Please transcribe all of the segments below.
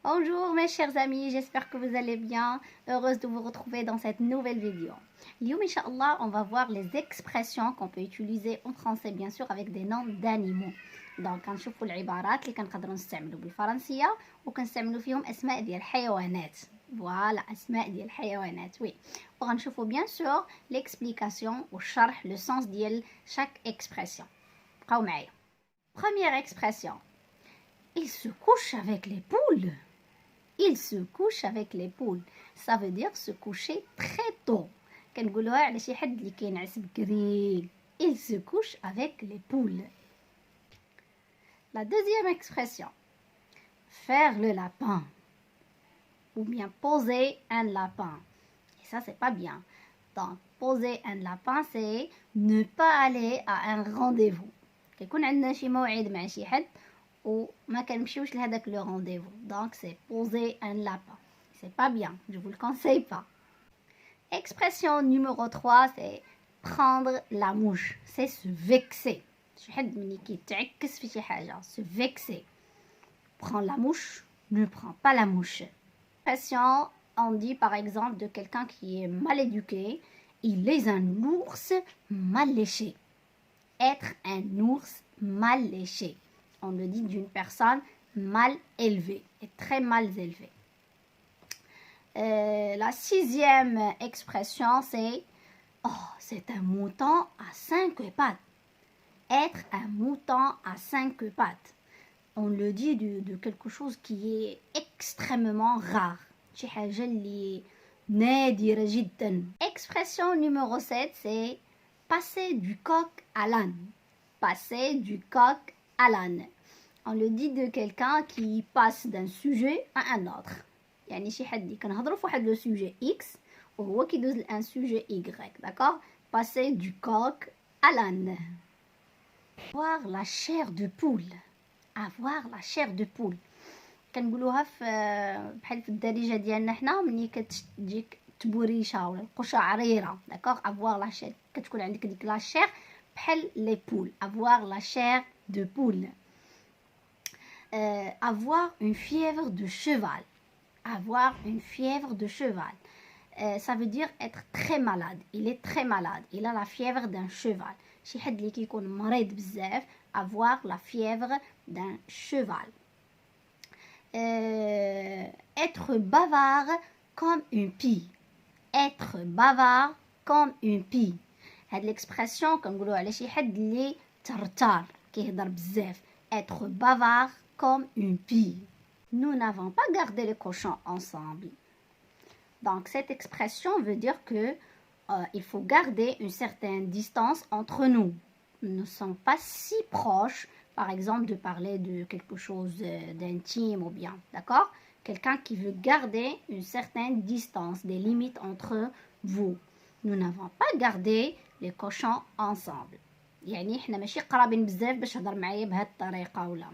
Bonjour mes chers amis, j'espère que vous allez bien. Heureuse de vous retrouver dans cette nouvelle vidéo. اليوم إن شاء الله, on va voir les expressions qu'on peut utiliser en français bien sûr avec des noms d'animaux. Donc كنشوفوا العبارات اللي كنقدروا نستعملوا بالفرنسية وكنستعملوا فيهم أسماء ديال الحيوانات. Voilà, أسماء ديال الحيوانات, oui. وغنشوفوا bien sûr l'explication والشرح, le sens ديال chaque expression. بقاو معايا. Première expression. Il se couche avec les poules. Il se couche avec les poules. Ça veut dire se coucher très tôt. كنقولوها على شي حد اللي كينعس بكري. Il se couche avec les poules. La deuxième expression. Faire le lapin. Ou bien poser un lapin. Et ça, c'est pas bien. Donc, poser un lapin, c'est ne pas aller à un rendez-vous. كيكون عندنا شي موعد مع شي حد وما كنمشيوش لهداك لو رونديفو. Donc c'est poser un lapin. C'est pas bien, je vous le conseille pas. Expression numéro 3, c'est prendre la mouche. C'est se vexer. شي حد ملي كيتعكس في شي حاجه. Se vexer. Prendre la mouche, ne prends pas la mouche. Expression, on dit par exemple de quelqu'un qui est mal éduqué, il est un ours mal léché. Être un ours mal léché. On le dit d'une personne mal élevée et très mal élevée. La sixième expression, c'est « Oh, c'est un mouton à 5 pattes ». Être un mouton à 5 pattes. On le dit de quelque chose qui est extrêmement rare. شي حاجة اللي نادرة جدا. Expression numéro 7, c'est « passer du coq à l'âne ». Passer du coq à l'âne. On le dit de quelqu'un qui passe d'un sujet à un autre. يعني شي حد اللي كنهضروا في واحد لو sujet X وهو كيدوز لان sujet Y, d'accord? Passer du coq à l'âne. Avoir la chair de poule. Avoir la chair de poule. كنقولوها في بحال في الدارجه ديالنا حنا ملي كتجيك تبوريشه ولا القشه عريره, d'accord? Avoir la chair, كتكون عندك ديك لا chair بحال les poules. Avoir la chair de poule. Avoir une fièvre de cheval. Avoir une fièvre de cheval. Ça veut dire être très malade. Il est très malade. Il a la fièvre d'un cheval. شي حد اللي كيكون مريض بزاف. Avoir la fièvre d'un cheval. Être bavard comme une pie. Être bavard comme une pie. هاد l'expression كنقولوا على شي حد اللي ترتار كيهضر بزاف. Être bavard comme une pie. Nous n'avons pas gardé les cochons ensemble. Donc cette expression veut dire que il faut garder une certaine distance entre nous. Nous ne sommes pas si proches, par exemple, de parler de quelque chose d'intime ou bien, d'accord? Quelqu'un qui veut garder une certaine distance, des limites entre vous. Nous n'avons pas gardé les cochons ensemble. يعني احنا ماشي قرابين بزاف باش هضر معايا بهاد الطريقه ولا.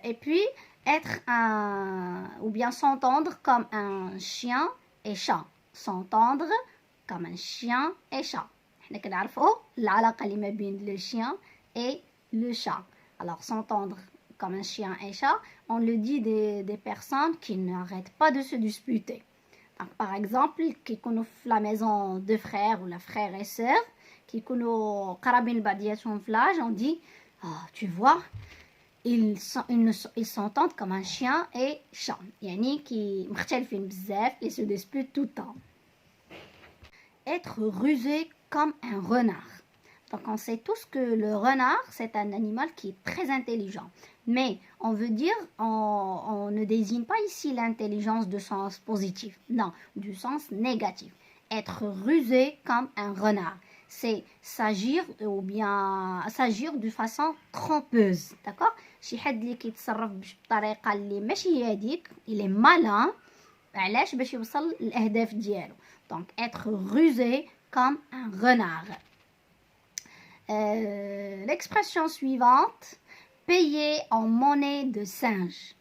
Et puis être ou bien s'entendre comme un chien et chat. S'entendre comme un chien et chat. احنا كنعرفوا العلاقه اللي ما بين le chien et le chat. Alors s'entendre comme un chien et chat, on le dit des personnes qui n'arrêtent pas de se disputer. Donc, par exemple, qui كيكونوا في la maison deux frères ou la frère et sœur, qui كيكونوا قرابين لبعضياتهم في l'âge, on dit tu vois, ils s'entendent comme un chien et chat. يعني كي مختلفين بزاف, ils se disputent tout le temps. Être rusé comme un renard. Donc on sait tous que le renard, c'est un animal qui est très intelligent. Mais on veut dire, on ne désigne pas ici l'intelligence de sens positif. Non, du sens négatif. Être rusé comme un renard. C'est s'agir ou bien s'agir de façon trompeuse. D'accord? شي حد اللي كيتصرف بطريقة اللي ماشي هي هذيك, il est malin. علاش؟ باش يوصل للأهداف ديالو. Donc être rusé comme un renard. L'expression suivante, payer en monnaie de singe.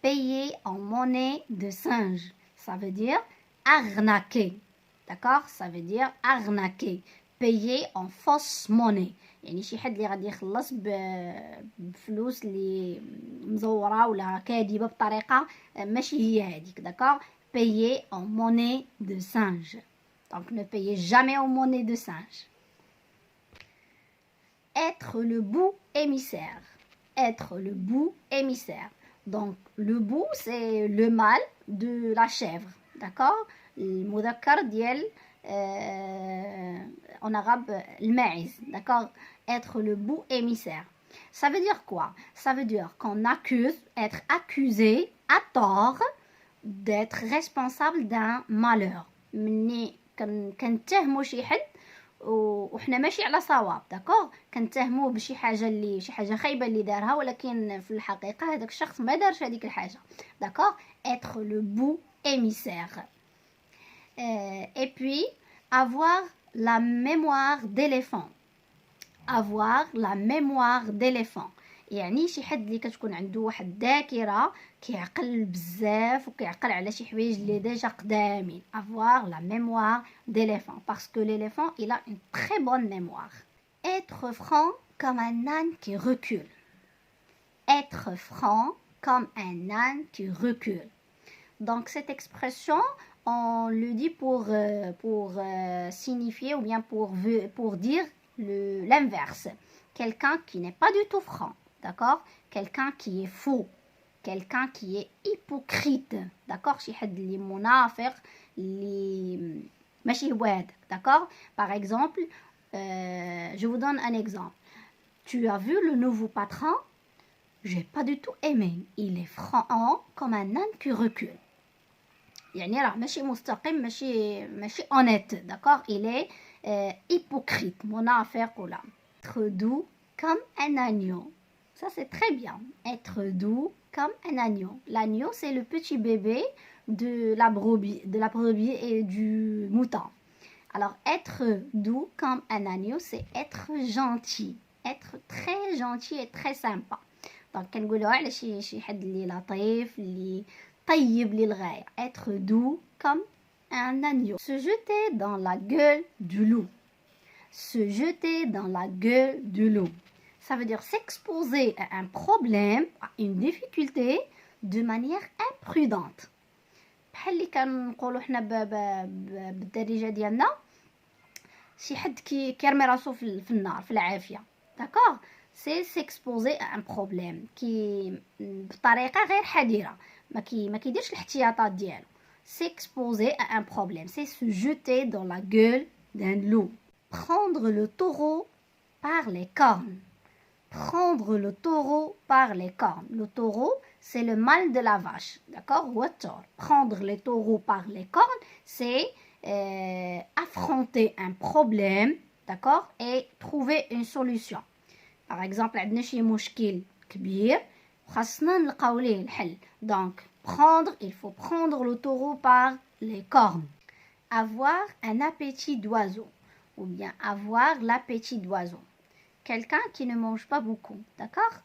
Payer en monnaie de singe. Ça veut dire arnaquer. D'accord? Ça veut dire arnaquer. Payer en fausse monnaie. يعني شي حد اللي غادي يخلص بفلوس اللي مزوره ولا كاذبه بطريقه ماشي هي هذيك. داكوغ. payer en monnaie de singe. Donc ne payez jamais en monnaie de singe. Être le bouc émissaire. Être le bouc émissaire. Donc le bouc c'est le mâle de la chèvre. D'accord. المذكر ديال en arabe الماعز. D'accord. Être le bouc émissaire. Ça veut dire quoi? Ça veut dire qu'on accuse, être accusé à tort d'être responsable d'un malheur. مني كنتهموا شي حد وحنا ماشي على صواب. داكوغ. كنتهموه بشي حاجه اللي شي حاجه خايبه اللي دارها ولكن في الحقيقه هذاك الشخص ما دارش هذيك الحاجه. داكوغ. être le bouc émissaire. Et puis avoir la mémoire d'éléphant. avoir la mémoire d'éléphant يعني شي حد اللي كتكون عنده واحد الذاكره كيعقل بزاف وكيعقل على شي حوايج اللي ديجا قدامين. avoir la mémoire d'éléphant parce que l'éléphant il a une très bonne mémoire. être franc comme un âne qui recule. être franc comme un âne qui recule. Donc cette expression on le dit pour signifier ou bien pour dire l'inverse. Quelqu'un qui n'est pas du tout franc. D'accord. Quelqu'un qui est faux. Quelqu'un qui est hypocrite. D'accord. شي حد اللي منافق اللي ماشي هو هذاك. D'accord. Par exemple, je vous donne un exemple. Tu as vu le nouveau patron? J'ai pas du tout aimé. Il est franc comme un âne qui recule. يعني راه ماشي مستقيم ماشي honnête. D'accord. Il est hypocrite, منافق ولا. être doux comme un agneau. Ça c'est très bien. Être doux comme un agneau. L'agneau c'est le petit bébé de la brebis et du mouton. Alors être doux comme un agneau c'est être gentil. Être très gentil et très sympa. Donc كنقولوا على شي حد اللي لطيف اللي طيب للغاية. être doux comme un agneau. Se jeter dans la gueule du loup. Se jeter dans la gueule du loup. Ça veut dire s'exposer à un problème, à une difficulté de manière imprudente. بحال اللي كنقولوا حنا بالدارجه ديالنا شي حد كيرمي راسو في النار في العافيه. داكوغ. سي s'exposer à un problème كي بطريقه غير حذره ما كيديرش الاحتياطات ديالو. s'exposer à un problème c'est se jeter dans la gueule d'un loup. Prendre le taureau par les cornes. Prendre le taureau par les cornes. Le taureau, c'est le mâle de la vache. D'accord. Prendre les taureaux par les cornes, c'est affronter un problème. D'accord. Et trouver une solution. Par exemple, عندنا شي مشكل كبير خاصنا نلقاو ليه الحل. Donc, prendre, il faut prendre le taureau par les cornes. Avoir un appétit d'oiseau. Ou bien avoir l'appétit d'oiseau. Quelqu'un qui ne mange pas beaucoup. D'accord.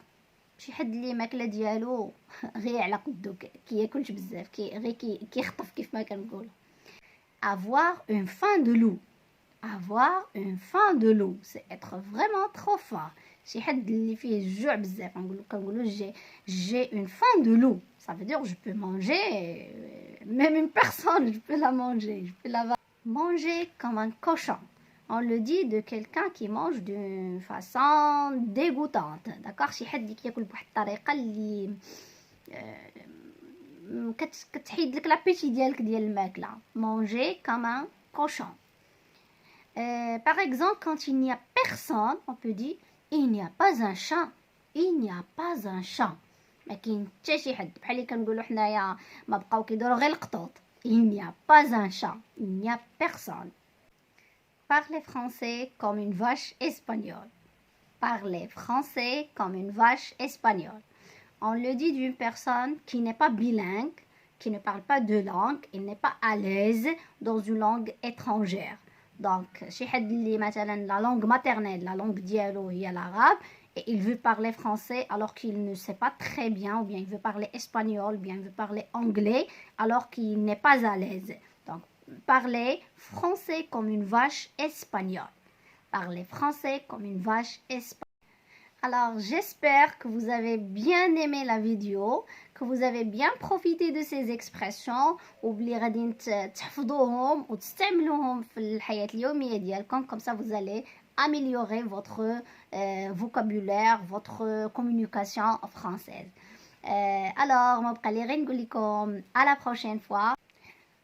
شي حد اللي ماكله ديالو غير على قدو كياكلش بزاف غير كيخطف كيف ما كنقولوا. avoir une faim de loup. avoir une faim de loup c'est être vraiment trop fort. شي حد اللي فيه الجوع بزاف كنقولوا j'ai une faim de loup. Ça veut dire je peux manger même une personne, je peux la manger, je peux la manger comme un cochon. On le dit de quelqu'un qui mange d'une façon dégoûtante. D'accord. شي حد اللي كياكل بواحد الطريقه اللي كتحيد لك لابيتي ديالك ديال الماكله. manger comme un cochon. Par exemple, quand il n'y a personne, on peut dire il n'y a pas un chat. il n'y a pas un chat. ما كاين حتى شي حد بحال اللي كنقولوا حنايا ما بقاو كيدوروا غير القطوط. il n'y a pas un chat. il n'y a personne. Parler français comme une vache espagnole. Parler français comme une vache espagnole. On le dit d'une personne qui n'est pas bilingue, qui ne parle pas deux langues, il n'est pas à l'aise dans une langue étrangère. Donc, شي حد اللي مثلا la langue maternelle, la langue dialo هي l'arabe, et il veut parler français alors qu'il ne sait pas très bien, ou bien il veut parler espagnol, ou bien il veut parler anglais alors qu'il n'est pas à l'aise. Donc, parler français comme une vache espagnole. parler français comme une vache espagnole. Alors, j'espère que vous avez bien aimé la vidéo, que vous avez bien profité de ces expressions واللي غادي تحفظوهم وتستعملوهم في الحياة اليومية ديالكم. Comme ça, vous allez améliorer votre vocabulaire, votre communication française. Alors, ما بقى لي غير نقول لكم à la prochaine fois.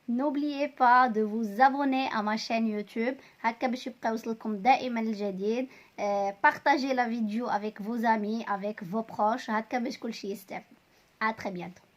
N'oubliez pas de vous abonner à ma chaîne YouTube هكا باش يبقى يوصلكم دائما الجديد. Partagez la vidéo avec vos amis, avec vos proches هكا باش كلشي يستافد. À très bientôt.